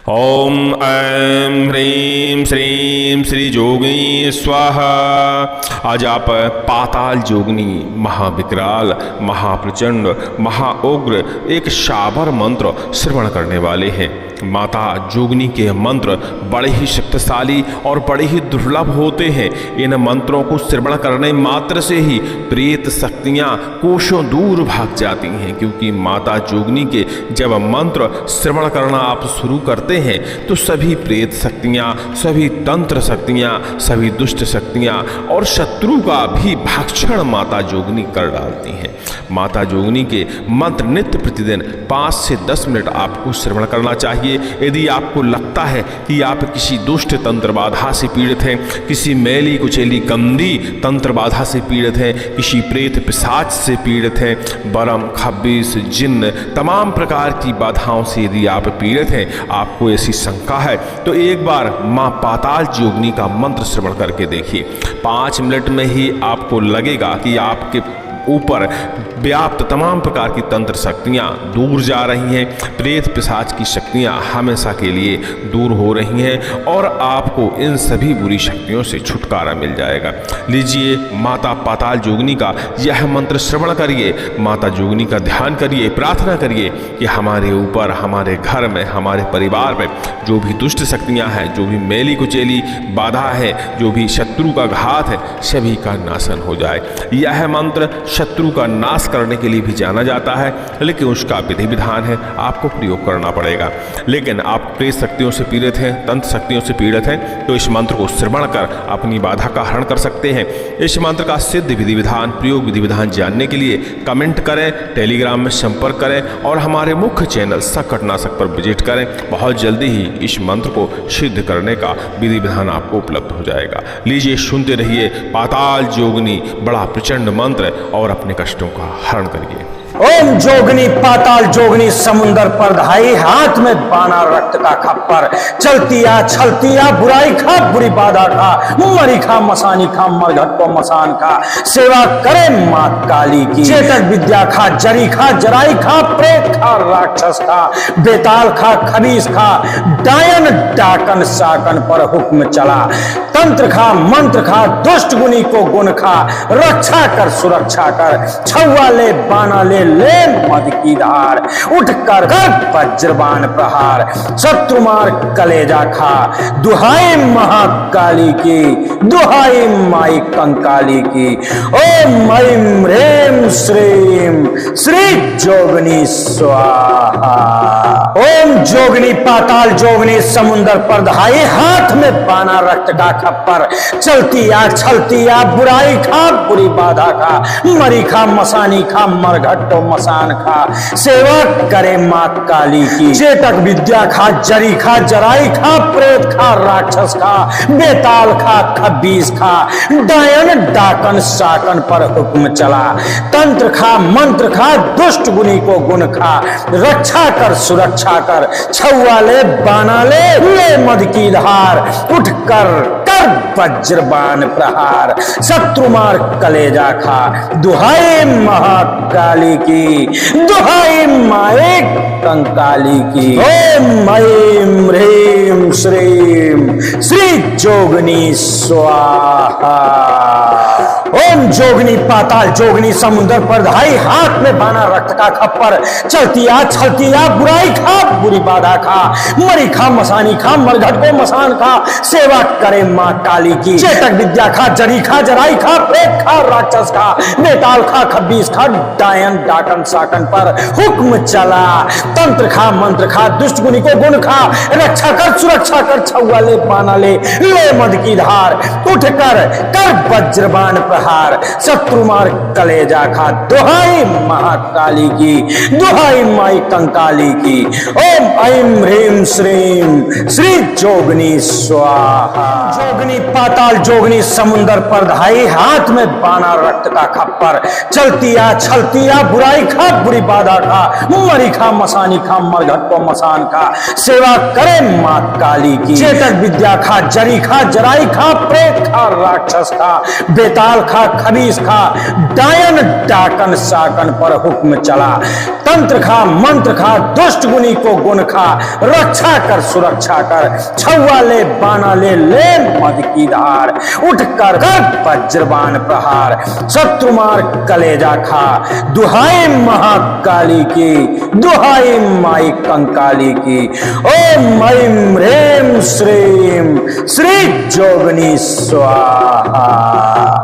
ओम ऐं ह्रीं श्रीं श्री जोगिनी स्वाहा। आज आप पाताल जोगिनी महाविकराल महाप्रचंड महाउग्र एक शाबर मंत्र श्रवण करने वाले हैं। माता जोगिनी के मंत्र बड़े ही शक्तिशाली और बड़े ही दुर्लभ होते हैं। इन मंत्रों को श्रवण करने मात्र से ही प्रेत शक्तियाँ कोसों दूर भाग जाती हैं, क्योंकि माता जोगिनी के जब मंत्र श्रवण करना आप शुरू करते हैं तो सभी प्रेत शक्तियाँ, सभी तंत्र शक्तियाँ, सभी दुष्ट शक्तियाँ और शत्रु का भी भक्षण माता जोगिनी कर डालती हैं। माता जोगिनी के मंत्र नित्य प्रतिदिन 5 से 10 मिनट आपको श्रवण करना चाहिए। यदि आपको लगता है कि आप किसी दुष्ट तंत्र बाधा से पीड़ित हैं, किसी मैली कुचैली गंदी तंत्र बाधा से पीड़ित हैं, किसी प्रेत पिशाच से पीड़ित हैं, बरम खब्बिस जिन्न तमाम प्रकार की बाधाओं से यदि आप पीड़ित हैं, आपको ऐसी शंका है तो एक बार माँ पाताल जोगिनी का मंत्र श्रवण करके देखिए। 5 मिनट में ही आपको लगेगा कि आपके ऊपर व्याप्त तमाम प्रकार की तंत्र शक्तियाँ दूर जा रही हैं, प्रेत पिशाच की शक्तियाँ हमेशा के लिए दूर हो रही हैं और आपको इन सभी बुरी शक्तियों से छुटकारा मिल जाएगा। लीजिए, माता पाताल जोगिनी का यह मंत्र श्रवण करिए, माता जोगिनी का ध्यान करिए, प्रार्थना करिए कि हमारे ऊपर, हमारे घर में, हमारे परिवार में जो भी दुष्ट शक्तियाँ हैं, जो भी मैली कुचैली बाधा है, जो भी शत्रु का घात है, सभी का नाशन हो जाए। यह मंत्र शत्रु का नाश करने के लिए भी जाना जाता है, लेकिन उसका विधि विधान है, आपको प्रयोग करना पड़ेगा। लेकिन आप प्रेत शक्तियों से पीड़ित हैं, तंत्र शक्तियों से पीड़ित हैं, तो इस मंत्र को श्रवण कर अपनी बाधा का हरण कर सकते हैं। इस मंत्र का सिद्ध विधि विधान, प्रयोग विधि विधान जानने के लिए कमेंट करें, टेलीग्राम में संपर्क करें और हमारे मुख्य चैनल सकटनाशक पर विजिट करें। बहुत जल्दी ही इस मंत्र को सिद्ध करने का विधि विधान आपको उपलब्ध हो जाएगा। लीजिए, सुनते रहिए पाताल जोगिनी बड़ा प्रचंड मंत्र और अपने कष्टों का हरण करिए। ओम जोगिनी पाताल जोगिनी समुंदर पर धाई, हाथ में बाना रक्त का खप्पर, चलती आ छलती आ बुराई खा बुरी बाधा खा, मरी खा मसानी खा मरघट को मसान खा, सेवा करे माँ काली की, चेतक विद्या खा जरी खा जराई खा, प्रेत खा राक्षस खा, बेताल खा खबीस खा, डायन डाकन साकन पर हुक्म चला, तंत्र खा मंत्र खा दुष्ट गुनी को गुण खा, रक्षा कर सुरक्षा कर, छुआ ले बाना ले मद की धार, उठ कर वज्रबाण प्रहार, शत्रु मार कलेजा खा, दुहाई महाकाली की, दुहाई माई कंकाली की। ओम ऐं ह्रीं श्रीं श्री जोगिनी स्वाहा। ओम जोगिनी पाताल जोगिनी समुंदर पर धाई, हाथ में बाना रक्त का खप्पर, चलती आ छलती आ बुराई खा बुरी बाधा खा, मरी खा मसानी खा मरघट मसान खा, सेवा करे माँ काली की, चेतक विद्या खा जरी खा जराई खा, प्रेत खा राक्षस खा, बेताल खा खबीस खा, डायन डाकन साकन पर हुक्म चला, तंत्र खा मंत्र खा दुष्ट गुनी को गुण खा, रक्षा कर सुरक्षा कर, छुआ ले बाना ले मद की धार, उठ कर वज्रबाण प्रहार, शत्रु मार कलेजा खा, दुहाई महाकाली की, दुहाई माए कंकाली की। ओम ऐं ह्रीं श्रीं श्री जोगिनी स्वाहा। ओम जोगिनी पाताल जोगिनी समुंदर पर धाई, हाथ में बाना रक्त का खप्पर, चलती आ छलती आ बुराई खा बुरी बाधा खा, मरी खा मसानी खा मरघट को मसान खा, सेवा करे माँ काली की, चेतक विद्या खा जरी खा जराई खा, प्रेत खा राक्षस खा, बेताल खा खबीस खा, डायन डाकन साकन पर हुक्म चला, तंत्र खा मंत्र खा दुष्ट गुनी को गुण खा, रक्षा कर सुरक्षा कर, छुआ ले बाना ले मद की धार, उठ कर वज्रबाण प्रहार, शत्रु मार कलेजा खा, दुहाई महाकाली की, दुहाई माई कंकाली की। ओम ऐं ह्रीं श्रीं श्री जोगिनी स्वाहा। जोगिनी पाताल जोगिनी समुंदर पर धाई, हाथ में बाना रक्त का खप्पर, चलती आ छलती आ बुराई खा बुरी बाधा खा, मरी खा मसानी खा मरघट को मसान खा, सेवा करे माँ काली की, चेतक विद्या खा जरी खा जराई खा, प्रेत खा राक्षस खा, बेताल खा खबीस खा, डायन डाकन साकन पर हुक्म चला। तंत्र खा मंत्र खा, दुष्ट गुनी को गुण खा, रक्षा कर सुरक्षा कर, छुआ ले बाना ले मद की धार, उठ कर वज्रबाण प्रहार, शत्रु मार कलेजा खा। दुहाई महाकाली की, दुहाई माई कंकाली की। ओम ऐं ह्रीं श्रीं श्री जोगनी स्वाहा।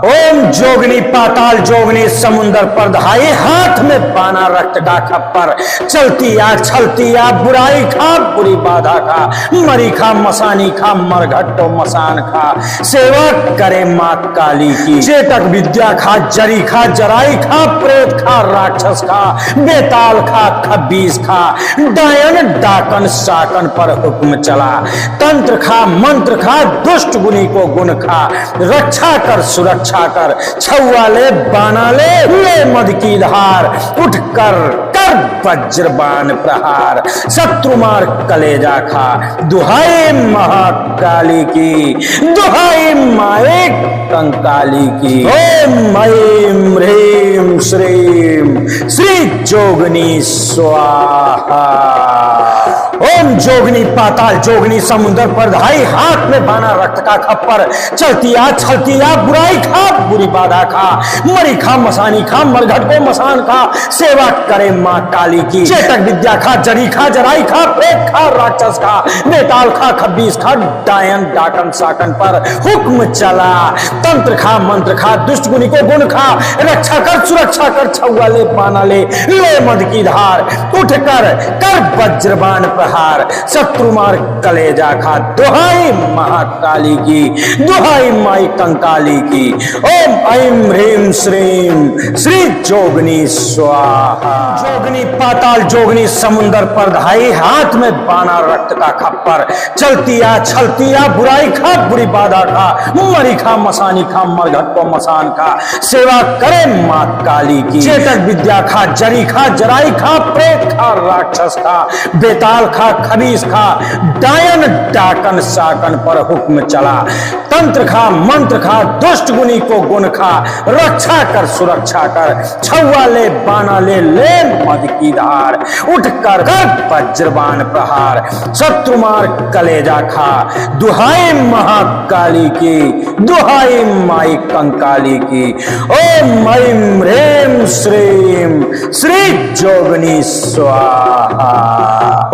ओम जोगनी पाताल जोगनी समुंदर पर धाई, हाथ में बाना रक्त का खप्पर, चलती आ छलती आ बुराई खा बुरी बाधा खा, मरी खा मसानी खा मरघट्टो मसान खा, सेवा करे माँ काली की। चेतक विद्या खा, जरी खा जराई खा, प्रेत खा राक्षस खा, बेताल खा खबीस खा, डायन डाकन साकन पर हुक्म चला। तंत्र खा मंत्र खा, दुष्ट गुनी को गुण खा, रक्षा कर सुरक्षा कर, छुआ ले बाना ले मद की धार, उठ कर वज्रबाण प्रहार, शत्रु मार कलेजा खा। दुहाई महाकाली की, दुहाई माए कंकाली की। ओम ऐं ह्रीं श्रीं श्री जोगनी स्वाहा। ओम जोगनी पाताल जोगनी समुद्र पर धाई, हाथ में बाना रक्त का खप्पर, चलती आ छलती आ बुराई खा बुरी बाधा खा, मरी खा मसानी खा मरघट को मसान खा, सेवा करे माँ काली की। चेतक विद्या खा, जरी खा जराई खा, प्रेत खा राक्षस खा, बेताल खा खबीस खा, डायन डाकन साकन पर हुक्म चला। तंत्र खा मंत्र खा, दुष्ट गुनी को गुण खा, रक्षा कर सुरक्षा कर, छुआ ले बाना ले मद की धार, उठ कर वज्रबाण प्रहार, शत्रु मार कलेजा खा। दुहाई महाकाली की, दुहाई माई कंकाली की। ओम ऐं ह्रीं श्रीं श्री जोगनी स्वाहा। जोगनी पाताल जोगनी समुंदर पर धाई, हाथ में बाना रक्त का खप्पर, चलती आ छलती आ बुराई खा बुरी बाधा खा, मरी खा मसानी खा मरघट को मसान खा, सेवा करे माँ काली की। चेतक विद्या खा, जरी खा जराई खा, प्रेत खा राक्षस खा, बेताल खा खबीस खा, डायन डाकन साकन पर हुक्म चला। तंत्र खा मंत्र खा, दुष्ट गुनी को गुण खा, रक्षा कर सुरक्षा कर, छुआ ले बाना ले मद की धार, उठ कर वज्रबाण प्रहार, शत्रु मार कलेजा खा। दुहाई महाकाली की, दुहाई माई कंकाली की। ओम ऐं ह्रीं श्रीं श्री जोगनी स्वाहा।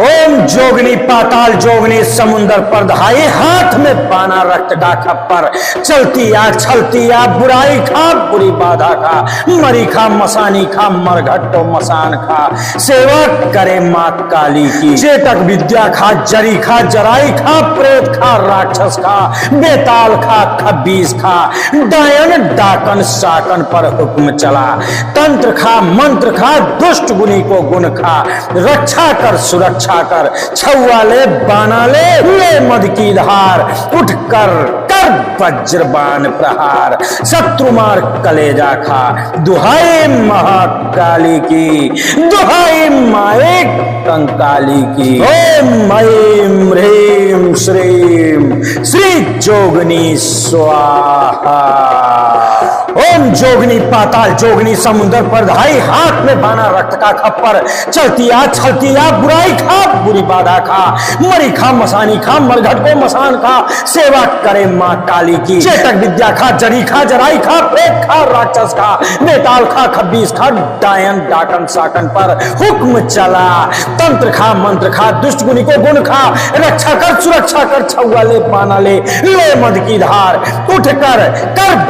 ओम जोगनी पाताल जोगनी समुंदर पर धाई, हाथ में बाना रक्त का खप्पर, चलती आ छलती आ बुराई खा बुरी बाधा खा, मरी खा मसानी खा मरघट्टो मसान खा, सेवा करे माँ काली की। चेतक विद्या खा, जरी खा जराई खा, प्रेत खा राक्षस खा, बेताल खा खबीस खा, डायन डाकन साकन पर हुक्म चला। तंत्र खा मंत्र खा, दुष्ट गुनी को गुण खा, रक्षा कर सुरक्षा कर, छुआ ले बाना ले मद की धार, उठ कर वज्रबाण प्रहार, शत्रु मार कलेजा खा। दुहाई महाकाली की, दुहाई माए कंकाली की। ओम ऐं ह्रीं श्रीं श्री जोगनी स्वाहा। ओम जोगनी पाताल जोगनी समुंदर पर धाई, हाथ में बाना रक्त का खप्पर, चलती आ छलती आ बुराई खा बुरी बाधा खा, मरी खा मसानी खा मरघट को मसान खा, सेवा करे माँ काली की। चेतक विद्या खा, जरी खा जराई खा, प्रेत खा राक्षस खा, बेताल खा खबीस खा, डायन डाकन साकन पर हुक्म चला। तंत्र खा मंत्र खा, दुष्ट गुनी को गुण खा, रक्षा कर सुरक्षा कर, छुआ ले बाना ले मद की धार, उठ कर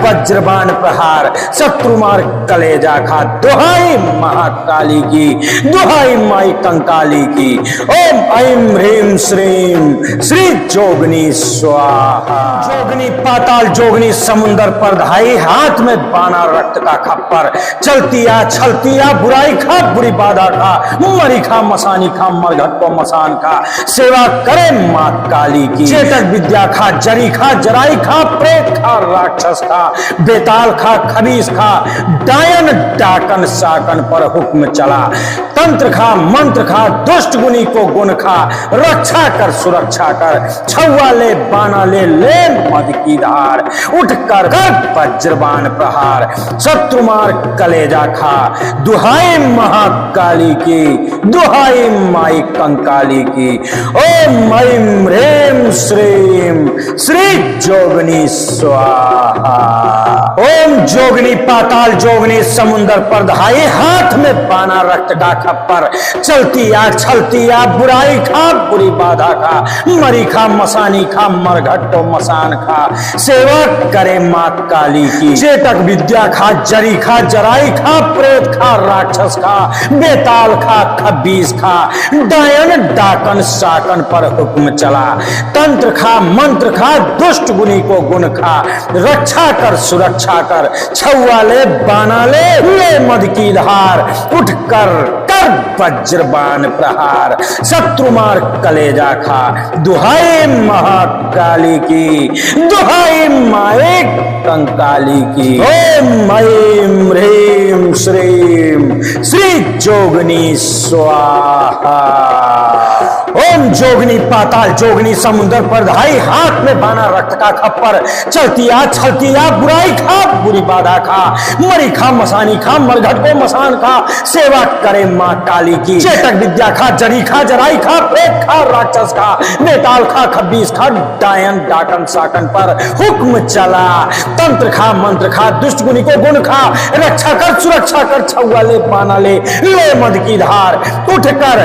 वज्रबाण प्रहार, शत्रु मार कलेजा खा। दुहाई महाकाली की, दुहाई माई कंकाली की। ओम ऐं ह्रीं श्रीं श्री जोगनी स्वाहा। जोगनी पाताल जोगनी समुंदर पर धाई, हाथ में बाना रक्त का खप्पर, चलती आ छलती आ बुराई खा बुरी बाधा खा, मरी खा मसानी खा मरघट को मसान खा, सेवा करे माँ काली की। चेतक विद्या खा, जरी खा जराई खा, प्रेत खा राक्षस खा, बेताल खा खबीस खा, डायन डाकन साकन पर हुक्म चला। तंत्र खा मंत्र खा, दुष्ट गुनी को गुण खा, रक्षा कर सुरक्षा कर, छुआ ले बाना ले मद की धार, उठ कर वज्रबाण प्रहार, शत्रु मार कलेजा खा। दुहाई महाकाली की, दुहाई माई कंकाली की। ओम ऐं ह्रीं श्रीं श्री जोगनी स्वाहा। ओम जोगनी पाताल जोगनी समुंदर पर दहाई, हाथ में बाना रक्त का खप्पर, चलती आ छलती आ बुराई खा बुरी बाधा खा, मरी खा मसानी खा मरघट्टो मसान खा, सेवा करे माँ काली की। चेतक विद्या खा, जरी खा जराई खा, प्रेत खा राक्षस खा, बेताल खा खबीस खा, डायन डाकन साकन पर हुक्म चला। तंत्र खा मंत्र खा, दुष्ट गुनी को गुण खा, रक्षा कर सुरक्षा कर, छुआ ले बाना ले मद की धार, उठ कर वज्रबाण प्रहार, शत्रु मार कलेजा खा। दुहाई महाकाली की, दुहाई माए कंकाली की। ओम ऐं ह्रीं श्रीं श्री जोगनी स्वाहा। ओम जोगनी पाताल जोगनी समुद्र पर धाई, हाथ में बाना रक्त का खप्पर, चलती आ छलती आ बुराई खा बुरी बाधा खा, मरी खा मसानी खा मरघट को मसान खा, सेवा करे माँ काली की। चेतक विद्या खा, जरी खा जराई खा, प्रेत खा राक्षस खा, बेताल खा खबीस खा, डायन डाकन साकन पर हुक्म चला। तंत्र खा मंत्र खा, दुष्ट गुनी को गुण खा, रक्षा कर सुरक्षा कर, छुआ ले बाना ले मद की धार, उठ कर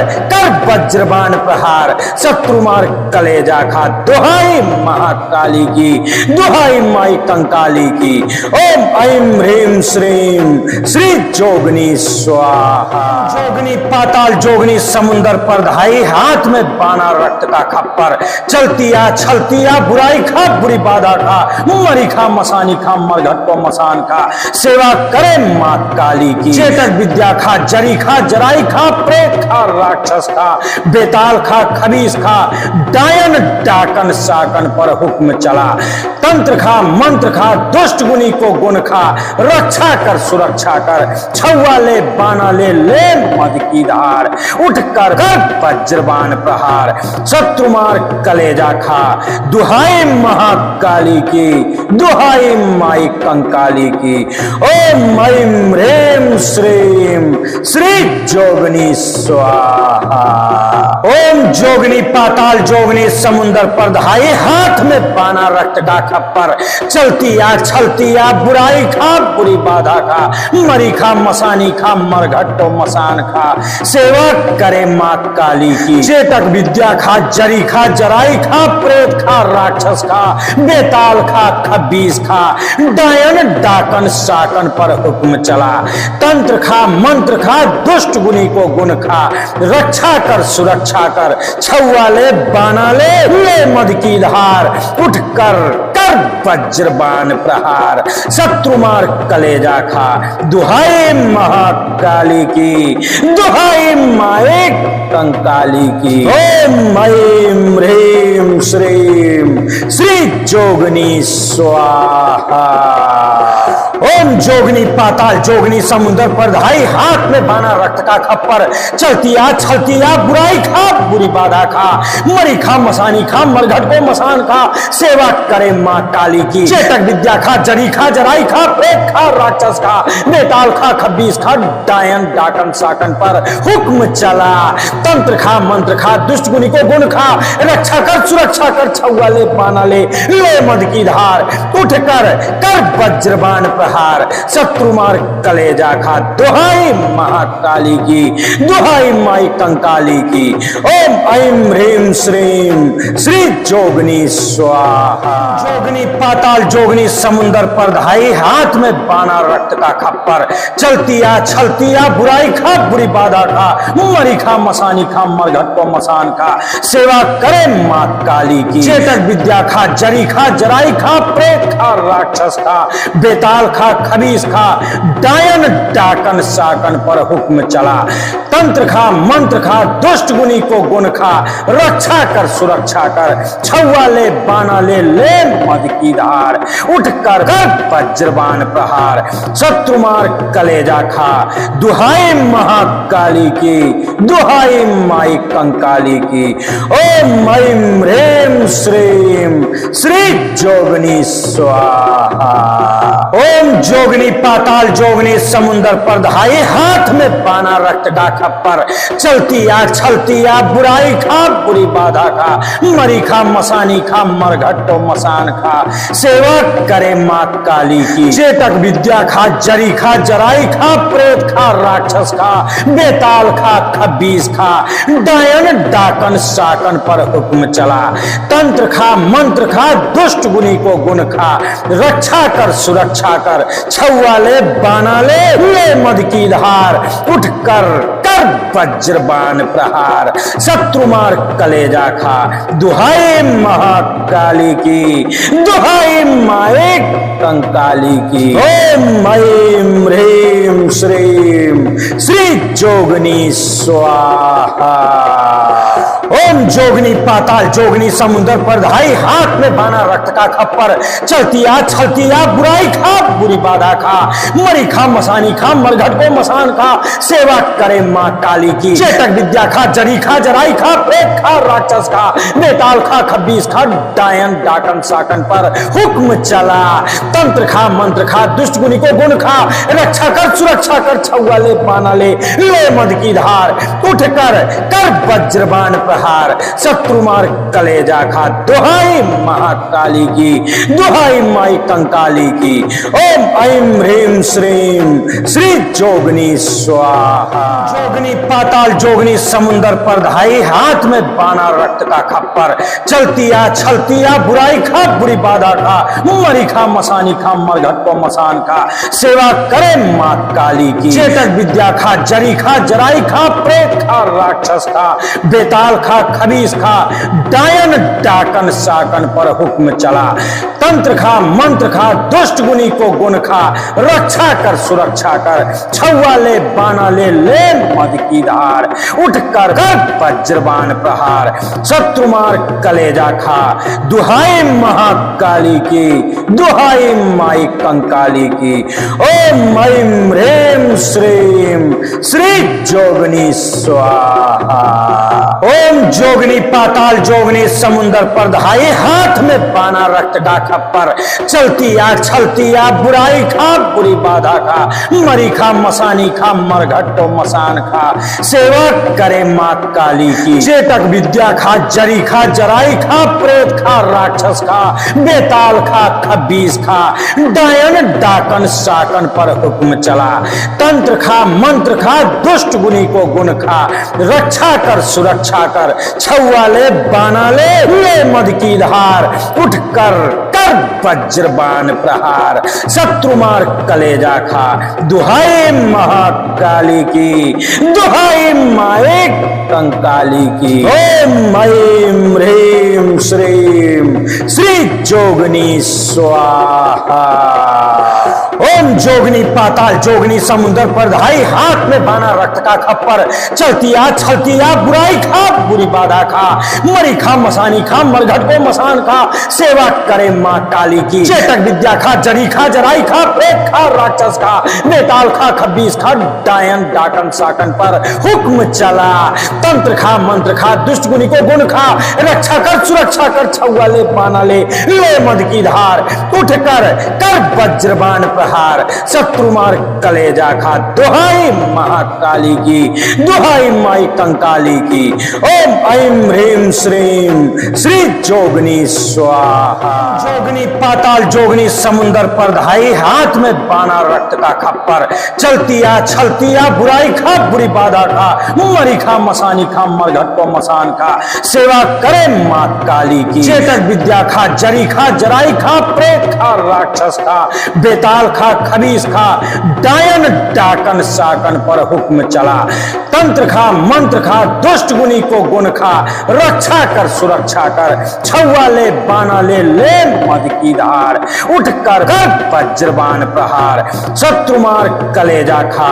वज्रबाण प्रहार, शत्रु मार कलेजा खा। दुहाई महाकाली की, दुहाई माई कंकाली की। ओम ऐं ह्रीं श्रीं श्री जोगनी स्वाहा। जोगनी पाताल जोगनी समुंदर पर धाई, हाथ में बाना रक्त का खप्पर, चलती आ छलती आ बुराई खा बुरी बाधा खा, मरी खा मसानी खा मरघट को मसान खा, सेवा करे माँ काली की। चेतक विद्या खा, जरी खा जराई खा, प्रेत खा राक्षस खा, बेताल खा खबीस खा, डायन डाकन साकन पर हुक्म चला। तंत्र खा मंत्र खा, दुष्ट गुनी को गुण खा, रक्षा कर सुरक्षा कर, छुआ ले बाना ले मद की धार, उठ कर वज्रबाण प्रहार, शत्रु मार कलेजा खा। दुहाई महाकाली की, दुहाई माई कंकाली की। ओम ऐं ह्रीं श्रीं श्री जोगनी स्वाहा। ओम जोगनी पाताल जोगनी समुंदर पर दहाई, हाथ में बाना रक्त का खप्पर, चलती आ छलती आ बुराई खा बुरी बाधा खा, मरी खा मसानी खा मरघट्टो मसान खा, सेवा करे माँ काली की। चेतक विद्या खा, जरी खा जराई खा, प्रेत खा राक्षस खा, बेताल खा खबीस खा, डायन डाकन साकन पर हुक्म चला। तंत्र खा मंत्र खा, दुष्ट गुनी को गुण खा, रक्षा कर सुरक्षा कर, छुआ ले बाना ले मद की धार, उठ कर वज्रबाण प्रहार, शत्रु मार कलेजा खा। दुहाई महाकाली की, दुहाई माए कंकाली की। ओम ऐं ह्रीं श्रीं श्री जोगनी स्वाहा। ओम जोगनी पाताल जोगनी समुद्र पर धाई, हाथ में बाना रक्त का खप्पर, चलती आ छलती आ बुराई खा बुरी बाधा खा, मरी खा मसानी खा मरघट को मसान खा, सेवा करे माँ काली की। चेतक विद्या खा, जरी खा जराई खा, प्रेत खा राक्षस खा, बेताल खा खबीस खा, डायन डाकन साकन पर हुक्म चला। तंत्र खा मंत्र खा, दुष्ट गुनी को गुण खा, रक्षा कर सुरक्षा कर, छुआ ले बाना ले मद की धार, उठ कर वज्रबाण प्रहार, शत्रु मार कलेजा खा। दुहाई महाकाली की, दुहाई माई कंकाली की। ओम ऐं ह्रीं श्रीं श्री जोगनी स्वाहा। जोगनी पाताल जोगनी समुंदर पर धाई, हाथ में बाना रक्त का खप्पर, चलती आ छलती आ बुराई खा बुरी बाधा खा, मरी खा मसानी खा मरघट को मसान खा, सेवा करे माँ काली की। चेतक विद्या खा, जरी खा जराई खा, प्रेत खा राक्षस खा, बेताल खा खबीस खा, डायन डाकन साकन पर हुक्म चला। तंत्र खा मंत्र खा, दुष्ट गुनी को गुण खा, रक्षा कर सुरक्षा कर, छुआ ले बाना ले मद की धार, उठ कर वज्रबाण प्रहार, शत्रु मार कलेजा खा। दुहाई महाकाली की, दुहाई माई कंकाली की। ओम ऐं ह्रीं श्रीं श्री जोगनी स्वाहा। ओम जोगनी पाताल जोगनी समुंदर पर धाई, हाथ में बाना रक्त का खप्पर, चलती आ छलती आ बुराई खा बुरी बाधा खा, मरी खा मसानी खा मरघट्टो मसान खा, सेवा करे माँ काली की। चेतक विद्या खा, जरी खा जराई खा, प्रेत खा राक्षस खा, बेताल खा खबीस खा, डायन डाकन साकन पर हुक्म चला। तंत्र खा मंत्र खा, दुष्ट गुनी को गुण खा, रक्षा कर सुरक्षा कर, छुआ ले बाना ले मद की धार, उठ कर वज्रबाण प्रहार, शत्रु मार कलेजा खा। दुहाई महाकाली की, दुहाई माए कंकाली की। ओम ऐं ह्रीं श्रीं श्री जोगनी स्वाहा। ओम जोगनी पाताल जोगनी समुद्र पर धाई, हाथ में बाना रक्त का खप्पर, चलती आ छलती आ बुराई खा बुरी बाधा खा, मरी खा मसानी खा मरघट को मसान खा, सेवा करे माँ काली की। चेतक विद्या खा, जरी खा जराई खा, प्रेत खा राक्षस खा, बेताल खा खबीस खा, डायन डाकन साकन पर हुक्म चला। तंत्र खा मंत्र खा, दुष्ट गुनी को गुण खा, रक्षा कर सुरक्षा कर, छुआ ले बाना ले मद की धार, उठ कर वज्रबाण प्रहार, शत्रु मार कलेजा खा। दुहाई महाकाली की, दुहाई माई कंकाली की। ओम ऐं ह्रीं श्रीं श्री जोगनी स्वाहा। जोगनी पाताल जोगनी समुंदर पर धाई, हाथ में बाना रक्त का खप्पर, चलती आ छलती आ बुराई खा बुरी बाधा खा, मरी खा मसानी खा मरघट को मसान खा, सेवा करे माँ काली की। चेतक विद्या खा, जरी खा जराई खा, प्रेत खा राक्षस खा, बेताल खा खबीस खा, डायन डाकन साकन पर हुक्म चला। तंत्र खा मंत्र खा, दुष्ट गुनी को गुण खा, रक्षा कर सुरक्षा कर, छुआ ले बाना ले मद की धार, उठ कर वज्रबाण प्रहार, शत्रु मार कलेजा खा। दुहाई महाकाली की, दुहाई माई कंकाली की। ओम ऐं ह्रीं श्रीं श्री जोगनी स्वाहा। ओम जोगनी पाताल जोगनी समुंदर पर धाई, हाथ में बाना रक्त का खप्पर, चलती आ छलती आ बुराई खा बुरी बाधा खा, मरी खा मसानी खा मरघट्टो मसान खा, सेवा करे माँ काली की। चेतक विद्या खा, जरी खा जराई खा, प्रेत खा राक्षस खा, बेताल खा खबीस खा, डायन डाकन साकन पर हुक्म चला। तंत्र खा मंत्र खा, दुष्ट गुनी को गुण खा, रक्षा कर सुरक्षा कर, छुआ ले बाना ले मद की धार, उठ कर वज्रबाण प्रहार, शत्रु मार कलेजा खा। दुहाई महाकाली की, दुहाई माए कंकाली की। ओम ऐं ह्रीं श्रीं श्री जोगनी स्वाहा। ओम जोगनी पाताल जोगनी समुद्र पर धाई, हाथ में बाना रक्त का खप्पर, चलती आ छलती आ बुराई खा बुरी बाधा खा, मरी खा मसानी खा मरघट को मसान खा, सेवा करे माँ काली की। चेतक विद्या खा, जरी खा जराई खा, प्रेत खा राक्षस खा, बेताल खा खबीस खा, डायन डाकन साकन पर हुक्म चला। तंत्र खा मंत्र खा, दुष्ट गुनी को गुण खा, रक्षा कर सुरक्षा कर, छुआ ले बाना ले मद की धार, उठ कर वज्रबाण प्रहार, शत्रु मार कलेजा खा। दुहाई महाकाली की, दुहाई माई कंकाली की। ओम ऐं ह्रीं श्रीं श्री जोगनी स्वाहा। जोगनी पाताल जोगनी समुंदर पर धाई, हाथ में बाना रक्त का खप्पर, चलती आ छलती आ बुराई खा बुरी बाधा खा, मरी खा मसानी खा मरघट को मसान खा, सेवा करे माँ काली की। चेतक विद्या खा, जरी खा जराई खा, प्रेत खा राक्षस खा, बेताल खा खबीस खा डायन डाकन साकन पर हुक्म चला। तंत्र खा मंत्र खा दुष्ट गुनी को गुण खा, रक्षा कर सुरक्षा कर छुआ ले बाना ले मद की धार। उठ कर वज्रबाण प्रहार शत्रु मार कलेजा खा,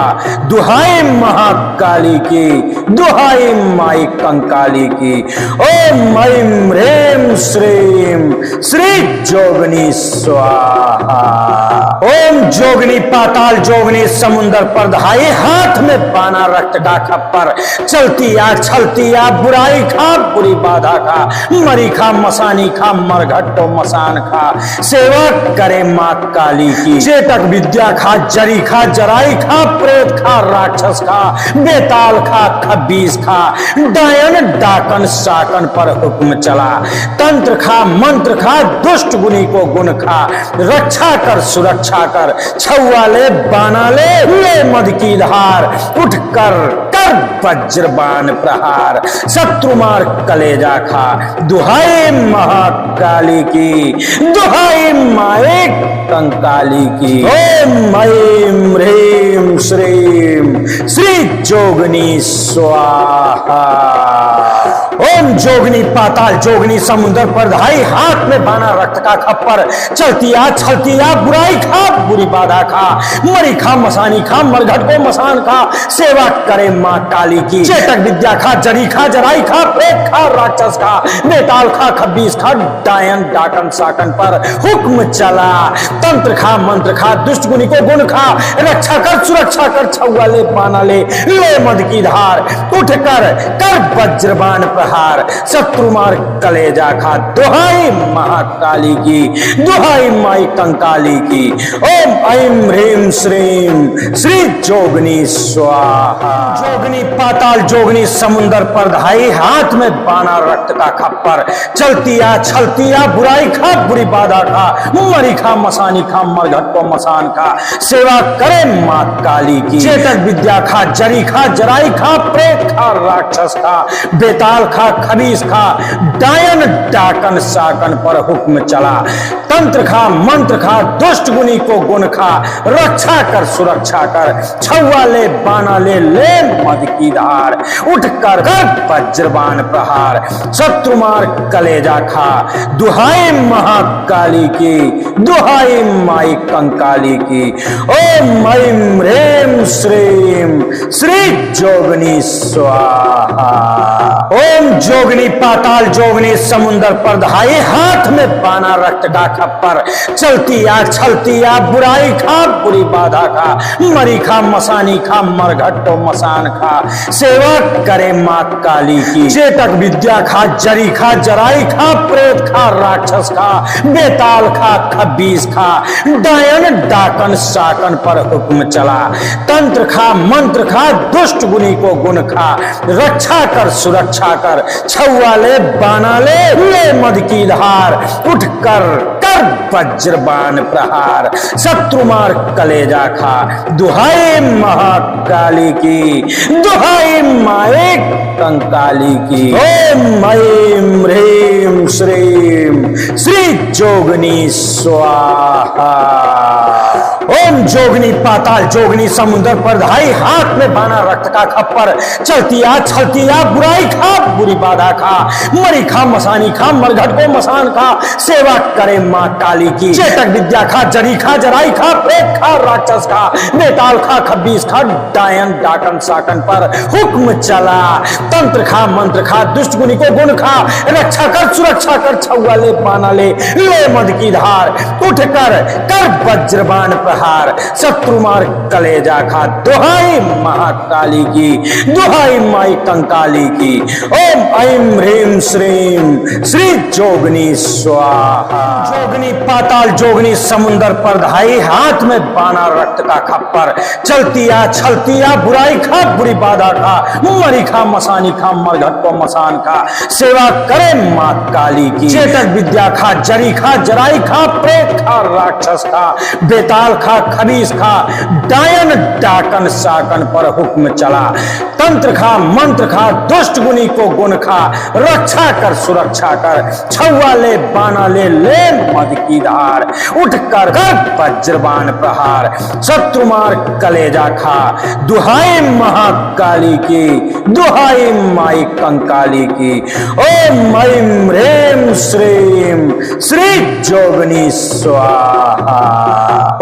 दुहाई महाकाली की दुहाई माई कंकाली की। ओम ऐं ह्रीं श्रीं श्री जोगनी स्वाहा। ओम जोगनी पाताल जोगनी समुंदर पर धाई, हाथ में बाना रक्त का खप्पर। चलती आ छलती आ बुराई खा बुरी बाधा खा, मरी खा मसानी खा मरघट्टो मसान खा। सेवा करे माँ काली की, चेतक विद्या खा जरी खा जराई खा, प्रेत खा राक्षस खा बेताल खा खबीस खा, डायन डाकन साकन पर हुक्म चला। तंत्र खा मंत्र खा दुष्ट गुनी को गुण खा, रक्षा कर सुरक्षा कर छुआ ले बाना ले मद की धार। उठ कर वज्रबाण प्रहार शत्रु मार कलेजा खा, दुहाई महाकाली की दुहाई माए कंकाली की। ओम ऐं ह्रीं श्रीं श्री जोगनी स्वाहा। ओम जोगनी पाताल जोगनी समुद्र पर धाई, हाथ में बाना रक्त का खप्पर। चलती आ छलती आ बुराई खा बुरी बाधा खा, मरी खा मसानी खा मरघट को मसान खा। सेवा करे माँ काली की, चेतक विद्या खा जरी खा जराई खा, प्रेत खा राक्षस खा बेताल खा खबीस खा, डायन डाकन साकन पर हुक्म चला। तंत्र खा मंत्र खा दुष्ट गुनी को गुण खा, रक्षा कर सुरक्षा कर छुआ ले बाना ले मद की धार। उठ कर वज्रबाण प्रहार शत्रु मार कलेजा खा, दुहाई महाकाली की दुहाई माई कंकाली की। ओम ऐं ह्रीं श्रीं श्री जोगनी स्वाहा। जोगनी पाताल जोगनी समुंदर पर धाई, हाथ में बाना रक्त का खप्पर। चलती आ छलती आ बुराई खा बुरी बाधा खा, मरी खा मसानी खा मरघट को मसान खा। सेवा करे माँ काली की, चेतक विद्या खा जरी खा जराई खा, प्रेत खा राक्षस खा बेताल खा खबीस खा, डायन डाकन साकन पर हुक्म चला। तंत्र खा मंत्र खा दुष्ट गुनी को गुण खा, रक्षा कर सुरक्षा कर छुआ ले बाना ले मद की धार। उठ कर वज्रबाण प्रहार शत्रु मार कलेजा खा, दुहाई महाकाली की दुहाई माई कंकाली की। ओम ऐं ह्रीं श्रीं श्री जोगनी स्वाहा। ओम जोगनी पाताल जोगनी समुंदर पर धाई, हाथ में बाना रक्त का खप्पर। चलती आ छलती आ बुराई खा बुरी बाधा खा, मरी खा मसानी खा मरघट्टो मसान खा। सेवा करे माँ काली की, चेतक विद्या खा जरी खा जराई खा, प्रेत खा राक्षस खा बेताल खा खबीस खा, डायन डाकन साकन पर हुक्म चला। तंत्र खा मंत्र खा दुष्ट गुनी को गुण खा, रक्षा कर सुरक्षा कर छुआ ले बाना ले मद की धार। उठ कर वज्रबाण प्रहार शत्रु मार कलेजा खा, दुहाई महाकाली की दुहाई माए कंकाली की। ओम ऐं ह्रीं श्रीं श्री जोगनी स्वाहा। ओम जोगनी पाताल जोगनी समुद्र पर धाई, हाथ में बाना रक्त का खप्पर। चलती आ छलती आ बुराई खा बुरी बाधा खा, मरी खा मसानी खा मरघट को मसान खा। सेवा करे माँ काली की, चेतक विद्या खा जरी खा जराई खा, प्रेत खा राक्षस खा बेताल खा खबीस खा, डायन डाकन साकन पर हुक्म चला। तंत्र खा मंत्र खा दुष्ट गुनी को गुण खा, रक्षा कर सुरक्षा कर छुआ ले बाना ले मद की धार। उठ कर वज्रबाण प्रहार शत्रु मार कलेजा खा, दुहाई महाकाली की दुहाई माई कंकाली की। ओम ऐं ह्रीं श्रीं श्री जोगनी स्वाहा। जोगनी पाताल जोगनी समुंदर पर धाई, हाथ में बाना रक्त का खप्पर। चलती आ छलती आ बुराई खा बुरी बाधा खा, मरी खा मसानी खा मरघट को मसान खा। सेवा करे माँ काली की, चेतक विद्या खा जरी खा जराई खा, प्रेत खा राक्षस खा, बेताल खा, खबीस खा, डायन डाकन साकन पर हुक्म चला। तंत्र खा, मंत्र खा, दुष्ट गुनी को गुण खा, रक्षा कर सुरक्षा कर, छुआ ले बाना ले मद की धार, उठ कर वज्रबाण प्रहार, शत्रु मार कलेजा खा, दुहाई महाकाली की, दुहाई माई कंकाली की। ओम ऐं ह्रीं श्रीं श्री जोगनी स्वाहा।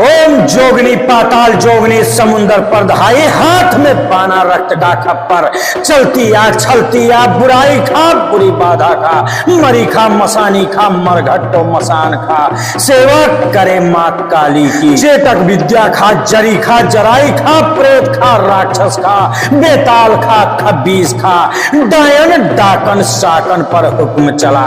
ओम जोगनी पाताल जोगनी समुंदर पर धाई, हाथ में बाना रक्त का खप्पर, चलती आ छलती आ, बुराई खा बुरी बाधा खा, मरी खा मसानी खा, मरघट्टो मसान खा, सेवा करे मां काली की। चेतक विद्या खा, जरी खा, जराई खा, प्रेत खा, राक्षस खा, बेताल खा, खबीस खा, डायन डाकन साकन पर हुक्म चला।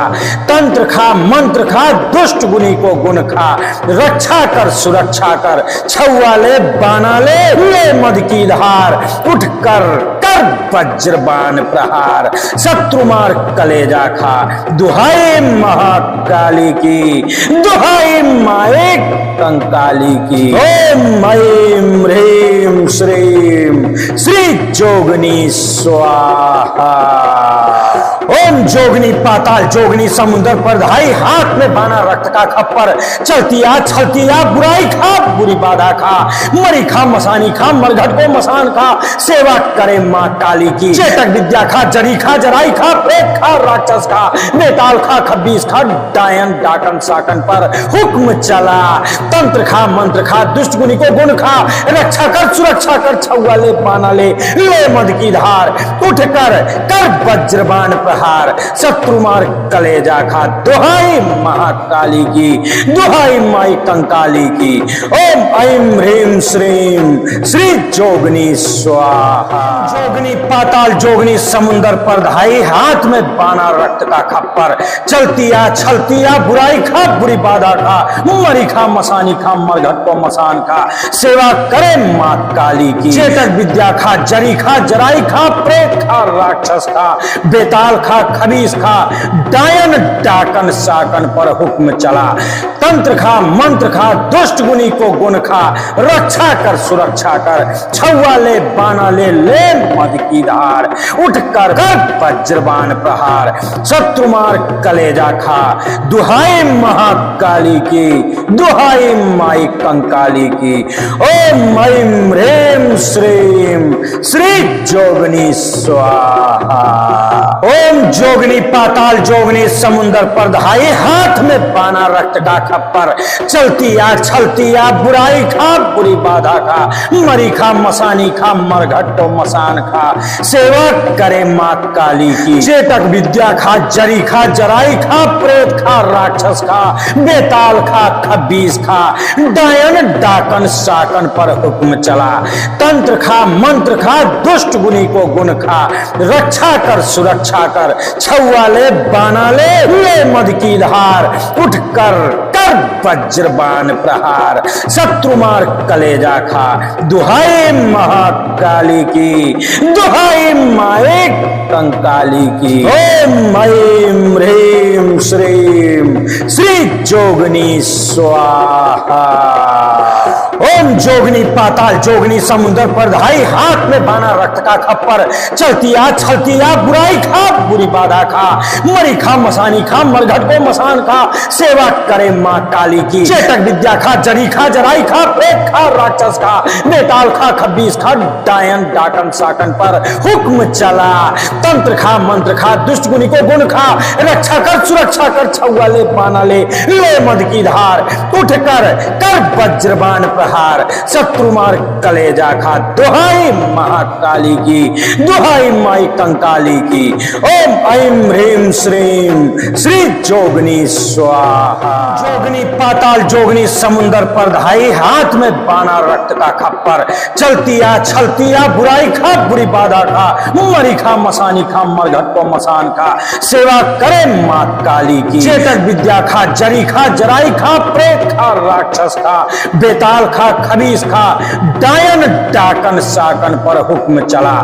तंत्र खा, मंत्र खा, दुष्ट गुनी को गुण खा, रक्षा कर सुरक्षा कर, छुआ ले बाना ले मद की धार, उठ कर वज्रबाण प्रहार, शत्रु मार कलेजा खा, दुहाई महाकाली की, दुहाई माए कंकाली की। ओम ऐं ह्रीं श्रीं श्री जोगनी स्वाहा। ओम जोगनी पाताल जोगनी समुद्र पर धाई, हाथ में बाना रक्त का खप्पर, चलती आ छलती आ, बुराई खा बुरी बाधा खा, मरी खा मसानी खा, मरघट को मसान खा, सेवा करे मां काली की। चेतक विद्या खा, जरी खा, जराई खा, प्रेत खा, राक्षस खा, बेताल खा, खबीस खा, डायन डाकन साकन पर हुक्म चला। तंत्र खा, मंत्र खा, दुष्ट गुनी को गुण खा, रक्षा कर सुरक्षा कर, छुआ ले बाना ले मद की धार, उठ कर वज्रबाण प्रहार, शत्रु मार कलेजा खा, दुहाई महाकाली की, दुहाई माई कंकाली की। ओम ऐं ह्रीं श्रीं श्री जोगनी स्वाहा। जोगनी पाताल जोगनी समुंदर पर धाई, हाथ में बाना रक्त का खप्पर, चलती आ छलती आ, बुराई खा बुरी बाधा खा, मरी खा मसानी खा, मरघट को मसान खा, सेवा करे मां काली की। चेतक विद्या खा, जरी खा, जराई खा, प्रेत खा, राक्षस खा, बेताल खा, खबीस खा, डायन डाकन साकन पर हुक्म चला। तंत्र खा, मंत्र खा, दुष्ट गुनी को गुण खा, रक्षा कर सुरक्षा कर, छुआ ले बाना ले मद की धार, उठ कर वज्रबाण प्रहार, शत्रु मार कलेजा खा, दुहाई महाकाली की, दुहाई माई कंकाली की। ओम ऐं ह्रीं श्रीं श्री जोगनी स्वाहा। ओम जोगनी पाताल जोगनी समुंदर पर धाई, हाथ में बाना रक्त का खप्पर, चलती आ छलती आ, बुराई खा बुरी बाधा खा, मरी खा मसानी खा, मरघट्टो मसान खा, सेवा करे मां काली की। चेतक विद्या खा, जरी खा, जराई खा, प्रेत खा, राक्षस खा, बेताल खा, खबीस खा, डायन डाकन साकन पर हुक्म चला। तंत्र खा, मंत्र खा, दुष्ट गुनी को गुण खा, रक्षा कर सुरक्षा कर, छुआ ले बाना ले मद की धार, उठ कर वज्रबाण प्रहार, शत्रु मार कलेजा खा, दुहाई महाकाली की, दुहाई माए कंकाली की। ओम ऐं ह्रीं श्रीं श्री जोगनी स्वाहा। ओम जोगनी पाताल जोगनी समुद्र पर धाई, हाथ में बाना रक्त का खप्पर, चलती आ छलती आ, बुराई खा बुरी बाधा खा, मरी खा मसानी खा, मरघट को मसान खा, सेवा करे मां काली की। चेतक विद्या खा, जरी खा, जराई खा, प्रेत खा, राक्षस खा, बेताल खा, खबीस खा, डायन डाकन साकन पर हुक्म चला। तंत्र खा, मंत्र खा, दुष्ट गुनी को गुण खा, रक्षा कर सुरक्षा कर, छुआ ले बाना ले मद की धार, उठ कर वज्रबाण प्रहार, शत्रु मार कलेजा खा, दुहाई महाकाली की, दुहाई माई कंकाली की। ओम ऐं ह्रीं श्रीं श्री जोगनी स्वाहा। जोगनी पाताल जोगनी समुंदर पर धाई, हाथ में बाना रक्त का खप्पर, चलती आ छलती आ, बुराई खा बुरी बाधा खा, मरी खा मसानी खा, मरघट को मसान खा, सेवा करे मां काली की। चेतक विद्या खा, जरी खा, जराई खा, प्रेत खा राक्षस खा, बेताल खा, खबीस खा, डायन डाकन साकन पर हुक्म चला।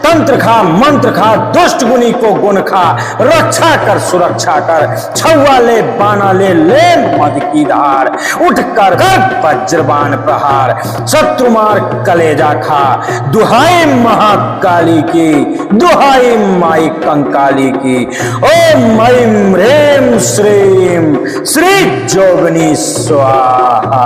तंत्र खा, मंत्र खा, दुष्ट गुनी को गुण खा, रक्षा कर सुरक्षा कर, छुआ ले बाना ले मद की धार, उठ कर वज्रबाण प्रहार, शत्रु मार कलेजा खा। दुहाई महाकाली की, दुहाई माई कंकाली की। ओम ऐं ह्रीं श्रीं श्री जोगनी स्वाहा।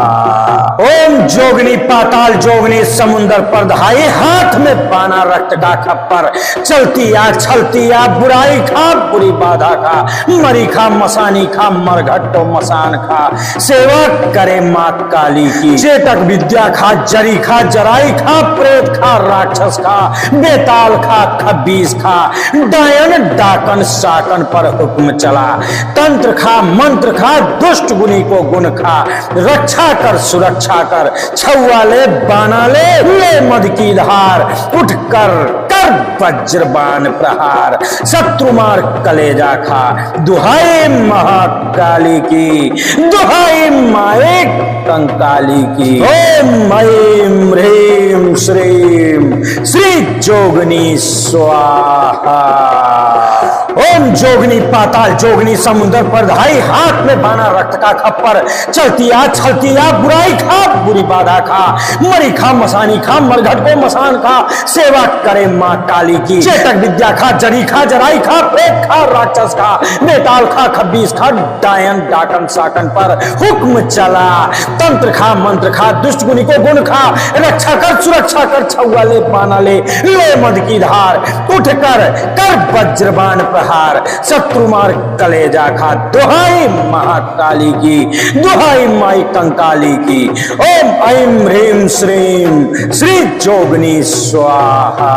ओम जोगनी पाताल जोगनी समुंदर पर धाई, हाथ में बाना रक्त का खप्पर, चलती आ छलती आ, बुराई खा बुरी बाधा खा, मरी खा मसानी खा, मरघट्टो मसान खा, सेवा करे माँ काली की। चेतक विद्या खा, जरी खा, जराई खा, प्रेत खा, राक्षस खा, बेताल खा, खबीस खा, डायन डाकन साकन पर हुक्म चला। तंत्र खा, मंत्र खा, दुष्ट गुनी को गुण खा, रक्षा कर सुरक्षा कर, छुआ ले बाना ले मद की धार, उठ कर वज्रबाण प्रहार, शत्रु मार कलेजा खा। दुहाई महाकाली की, दुहाई माए कंकाली की। ओम ऐं ह्रीं श्रीं श्री जोगनी स्वाहा। ओम जोगनी पाताल जोगनी समुद्र पर धाई, हाथ में बाना रक्त का खप्पर, चलती आ छलती आ, बुराई खा बुरी बाधा खा, मरी खा मसानी खा, मरघट को मसान खा, सेवा करे माँ काली की। चेतक विद्या खा, जरी खा, जराई खा, प्रेत खा, राक्षस खा, बेताल खा, खबीस खा, डायन डाकन साकन पर हुक्म चला। तंत्र खा, मंत्र खा, दुष्ट गुनी को गुण खा, रक्षा कर सुरक्षा कर, छुआ ले बाना ले मद की धार, उठ कर वज्रबाण प्रहार, शत्रु मार कलेजा खा। दुहाई महाकाली की, दुहाई माई कंकाली की। ओम ऐं ह्रीं श्रीं श्री जोगनी स्वाहा।